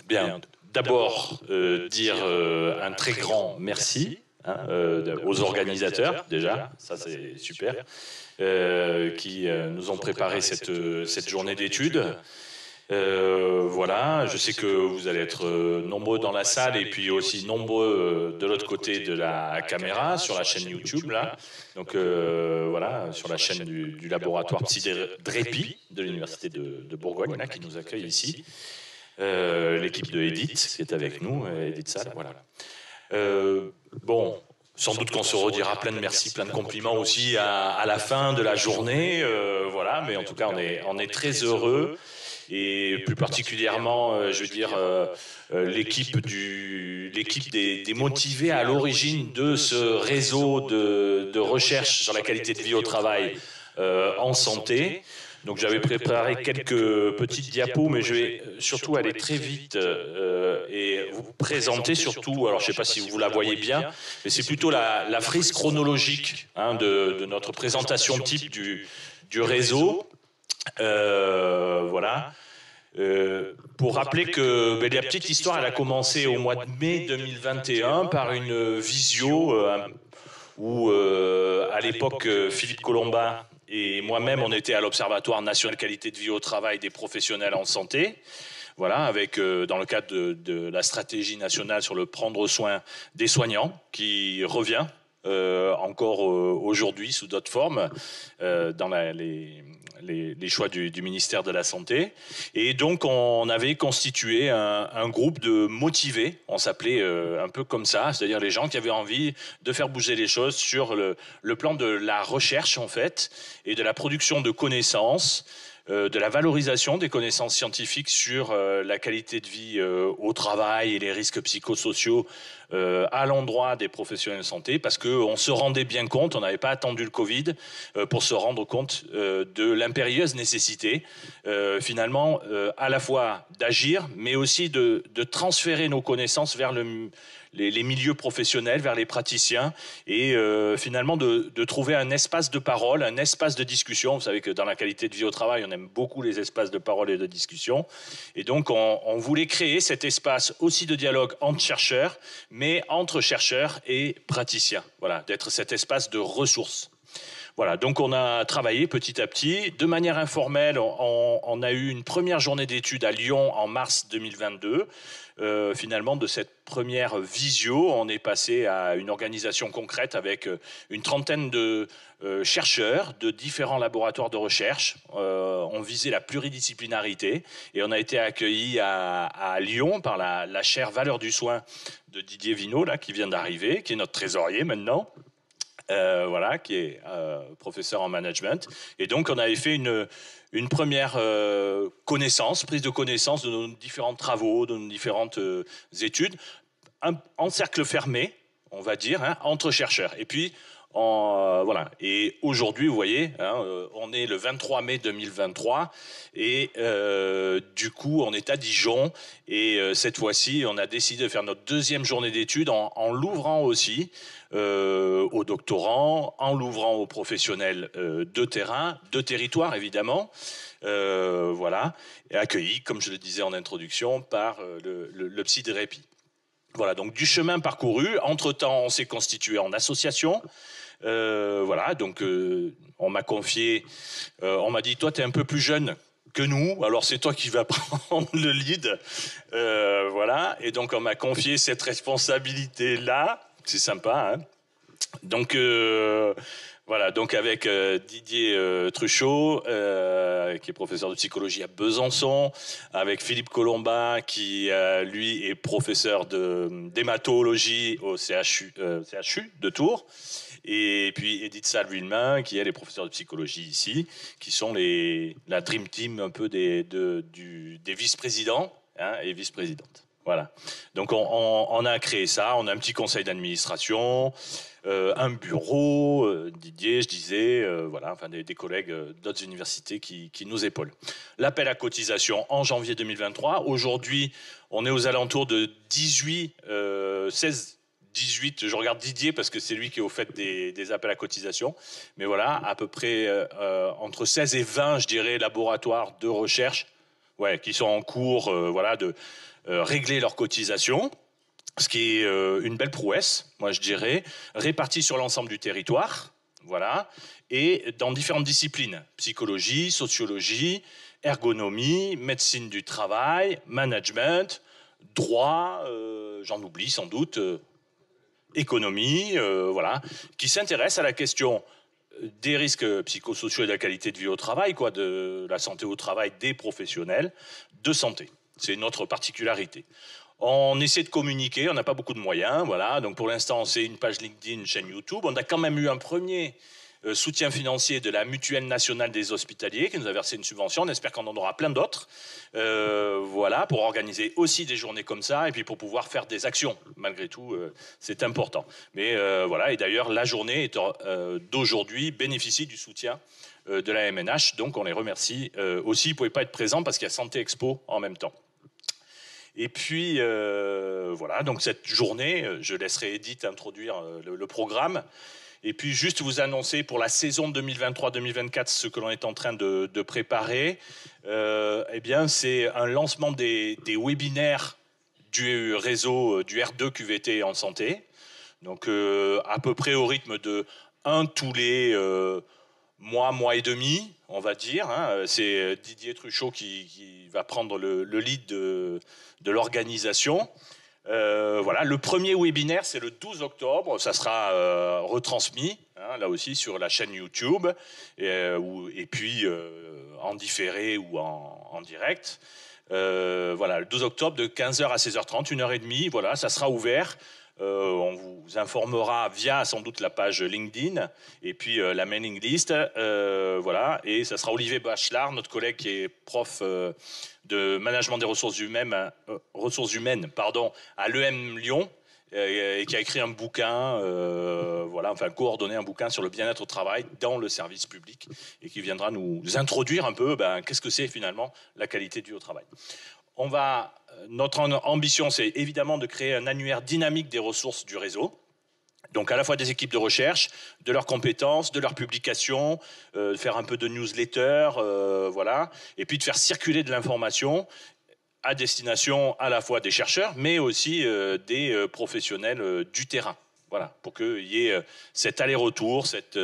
Bien, d'abord dire un très grand merci aux organisateurs, déjà, ça c'est super, qui nous ont préparé cette journée d'études. Voilà, je sais que vous allez être nombreux dans la salle et puis aussi nombreux de l'autre côté de la caméra, sur la chaîne YouTube, là. Donc voilà, sur la chaîne du laboratoire Psy-DREPI de l'Université de Bourgogne, là, qui nous accueille ici. L'équipe de Edith qui est avec nous, Edith Salle, voilà. Bon, sans doute qu'on se redira plein de merci, plein de compliments aussi à la fin de la journée, voilà, mais en tout cas on est très heureux. Et plus particulièrement, je veux dire, l'équipe des motivés à l'origine de ce réseau de recherche sur la qualité de vie au travail en santé. Donc j'avais préparé quelques petites diapos, mais je vais surtout aller très vite et vous présenter surtout, alors je ne sais pas si vous la voyez bien, mais c'est plutôt la frise chronologique de notre présentation type du réseau. Voilà. Pour rappeler que la petite histoire, elle a commencé au mois de mai 2021 par une visio où, à l'époque, Philippe Colomba et moi-même, on était à l'Observatoire national qualité de vie au travail des professionnels en santé. Voilà, avec dans le cadre de la stratégie nationale sur le prendre soin des soignants, qui revient encore aujourd'hui sous d'autres formes dans les choix du ministère de la Santé. Et donc, on avait constitué un groupe de motivés, on s'appelait un peu comme ça, c'est-à-dire les gens qui avaient envie de faire bouger les choses sur le plan de la recherche, en fait, et de la production de connaissances, de la valorisation des connaissances scientifiques sur la qualité de vie au travail et les risques psychosociaux à l'endroit des professionnels de santé, parce qu'on se rendait bien compte, on n'avait pas attendu le Covid pour se rendre compte de l'impérieuse nécessité finalement à la fois d'agir, mais aussi de transférer nos connaissances vers les milieux professionnels, vers les praticiens, et finalement de trouver un espace de parole, un espace de discussion. Vous savez que dans la qualité de vie au travail, on aime beaucoup les espaces de parole et de discussion. Et donc, on voulait créer cet espace aussi de dialogue entre chercheurs, mais entre chercheurs et praticiens. Voilà, d'être cet espace de ressources. Voilà, donc on a travaillé petit à petit. De manière informelle, on a eu une première journée d'études à Lyon en mars 2022. Finalement, de cette première visio, on est passé à une organisation concrète avec une trentaine de chercheurs de différents laboratoires de recherche. On visait la pluridisciplinarité et on a été accueillis à Lyon par la chaire Valeurs du soin de Didier Vinot, là, qui vient d'arriver, qui est notre trésorier maintenant. Voilà, qui est professeur en management. Et donc, on avait fait une première prise de connaissance de nos différents travaux, de nos différentes études, en cercle fermé, on va dire, entre chercheurs. Et puis, voilà. Et aujourd'hui, vous voyez, on est le 23 mai 2023 et du coup, on est à Dijon et cette fois-ci, on a décidé de faire notre deuxième journée d'études en l'ouvrant aussi aux doctorants, en l'ouvrant aux professionnels de terrain, de territoire évidemment, voilà, et accueillis, comme je le disais en introduction, par le Psy-DREPI. Voilà, donc du chemin parcouru. Entre-temps, on s'est constitué en association. Voilà, donc on m'a confié, on m'a dit, toi, tu es un peu plus jeune que nous, alors c'est toi qui vas prendre le lead. Voilà, et donc on m'a confié cette responsabilité-là. C'est sympa, hein. Donc voilà, donc avec Didier Truchot, qui est professeur de psychologie à Besançon, avec Philippe Colomba, qui lui est professeur d'hématologie au CHU de Tours, et puis Edith Salle-Villemain, qui elle est professeure de psychologie ici, qui sont la dream team un peu des vice-présidents et vice-présidentes. Voilà. Donc on a créé ça, on a un petit conseil d'administration, un bureau, Didier, je disais, voilà, enfin des collègues d'autres universités qui nous épaulent. L'appel à cotisation en janvier 2023. Aujourd'hui, on est aux alentours de 18, je regarde Didier parce que c'est lui qui est au fait des appels à cotisation, mais voilà, à peu près entre 16 et 20, je dirais, laboratoires de recherche ouais, qui sont en cours voilà, de régler leurs cotisations, ce qui est une belle prouesse, moi je dirais, répartie sur l'ensemble du territoire, voilà, et dans différentes disciplines, psychologie, sociologie, ergonomie, médecine du travail, management, droit, j'en oublie sans doute, économie, voilà, qui s'intéressent à la question des risques psychosociaux et de la qualité de vie au travail, quoi, de la santé au travail des professionnels de santé. C'est notre particularité. On essaie de communiquer, on n'a pas beaucoup de moyens, voilà. Donc pour l'instant, c'est une page LinkedIn, une chaîne YouTube. On a quand même eu un premier soutien financier de la Mutuelle nationale des hospitaliers qui nous a versé une subvention. On espère qu'on en aura plein d'autres, voilà, pour organiser aussi des journées comme ça et puis pour pouvoir faire des actions. Malgré tout, c'est important. Mais voilà, et d'ailleurs, la journée d'aujourd'hui bénéficie du soutien de la MNH, donc on les remercie aussi. Ils ne pouvaient pas être présents parce qu'il y a Santé Expo en même temps. Et puis voilà, donc cette journée, je laisserai Edith introduire le programme. Et puis juste vous annoncer pour la saison 2023-2024 ce que l'on est en train de préparer. Eh bien, c'est un lancement des webinaires du réseau du R2 QVT en santé. Donc à peu près au rythme de 1 tous les mois et demi, on va dire. Hein. C'est Didier Truchot qui va prendre le lead de l'organisation. Voilà, le premier webinaire, c'est le 12 octobre. Ça sera retransmis, hein, là aussi, sur la chaîne YouTube, et puis en différé ou en direct. Voilà, le 12 octobre, de 15h à 16h30, 1h30. Voilà, ça sera ouvert. On vous informera via sans doute la page LinkedIn et puis la mailing list, voilà. Et ça sera Olivier Bachelard, notre collègue qui est prof de management des ressources humaines, à l'EM Lyon, et qui a écrit un bouquin, voilà, enfin coordonné un bouquin sur le bien-être au travail dans le service public et qui viendra nous introduire un peu, qu'est-ce que c'est finalement la qualité de vie au travail. Notre ambition, c'est évidemment de créer un annuaire dynamique des ressources du réseau. Donc à la fois des équipes de recherche, de leurs compétences, de leurs publications, de faire un peu de newsletter, voilà, et puis de faire circuler de l'information à destination à la fois des chercheurs, mais aussi des professionnels du terrain. Voilà, pour qu'il y ait cet aller-retour, cette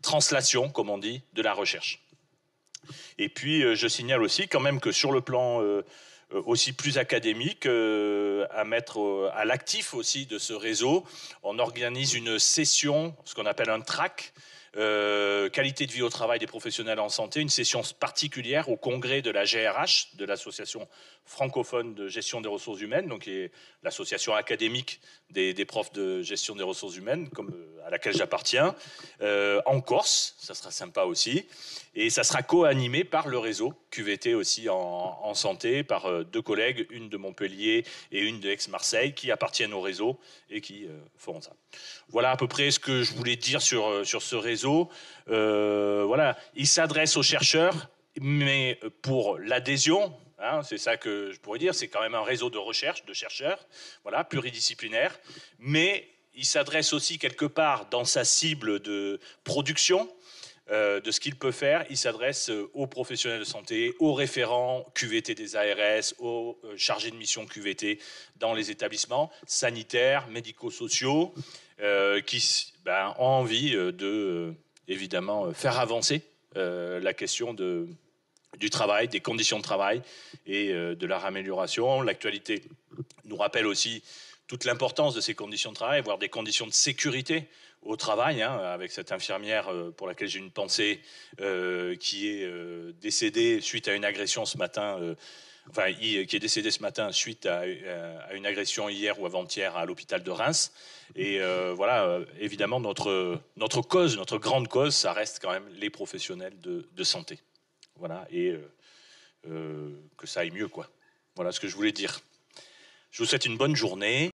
translation, comme on dit, de la recherche. Et puis, je signale aussi quand même que sur le plan aussi plus académique, à mettre à l'actif aussi de ce réseau, on organise une session, ce qu'on appelle un track, qualité de vie au travail des professionnels en santé, une session particulière au congrès de la GRH, de l'association francophone de gestion des ressources humaines, donc qui est l'association académique des profs de gestion des ressources humaines, à laquelle j'appartiens, en Corse, ça sera sympa aussi, et ça sera co-animé par le réseau QVT aussi en santé, par deux collègues, une de Montpellier et une de Aix-Marseille, qui appartiennent au réseau et qui feront ça. Voilà à peu près ce que je voulais dire sur ce réseau. Voilà, il s'adresse aux chercheurs, mais pour l'adhésion, hein, c'est ça que je pourrais dire, c'est quand même un réseau de recherche, de chercheurs, voilà, pluridisciplinaire, mais il s'adresse aussi quelque part dans sa cible de production, de ce qu'il peut faire. Il s'adresse aux professionnels de santé, aux référents QVT des ARS, aux chargés de mission QVT dans les établissements sanitaires, médico-sociaux, qui ont envie de, évidemment, faire avancer la question du travail, des conditions de travail et de leur amélioration. L'actualité nous rappelle aussi toute l'importance de ces conditions de travail, voire des conditions de sécurité au travail, hein, avec cette infirmière pour laquelle j'ai une pensée qui est décédée suite à une agression ce matin, qui est décédée ce matin suite à une agression hier ou avant-hier à l'hôpital de Reims. Et voilà, évidemment, notre cause, notre grande cause, ça reste quand même les professionnels de santé. Voilà, et que ça aille mieux, quoi. Voilà ce que je voulais dire. Je vous souhaite une bonne journée